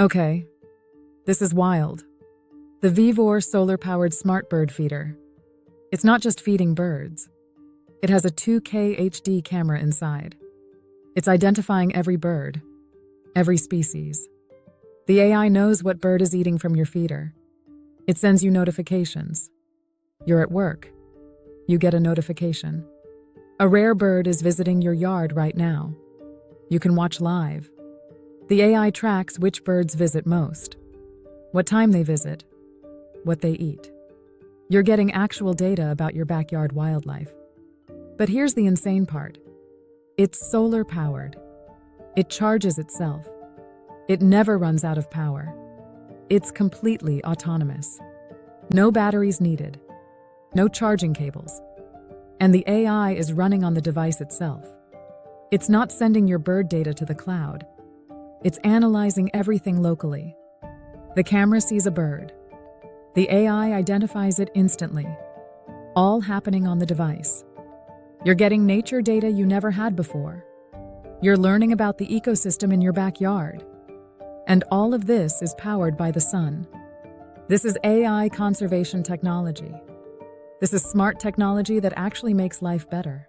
Okay, this is wild. The Vivor solar-powered smart bird feeder. It's not just feeding birds. It has a 2K HD camera inside. It's identifying every bird, every species. The AI knows what bird is eating from your feeder. It sends you notifications. You're at work. You get a notification. A rare bird is visiting your yard right now. You can watch live. The AI tracks which birds visit most, what time they visit, what they eat. You're getting actual data about your backyard wildlife. But here's the insane part. It's solar-powered. It charges itself. It never runs out of power. It's completely autonomous. No batteries needed. No charging cables. And the AI is running on the device itself. It's not sending your bird data to the cloud. It's analyzing everything locally. The camera sees a bird. The AI identifies it instantly. All happening on the device. You're getting nature data you never had before. You're learning about the ecosystem in your backyard. And all of this is powered by the sun. This is AI conservation technology. This is smart technology that actually makes life better.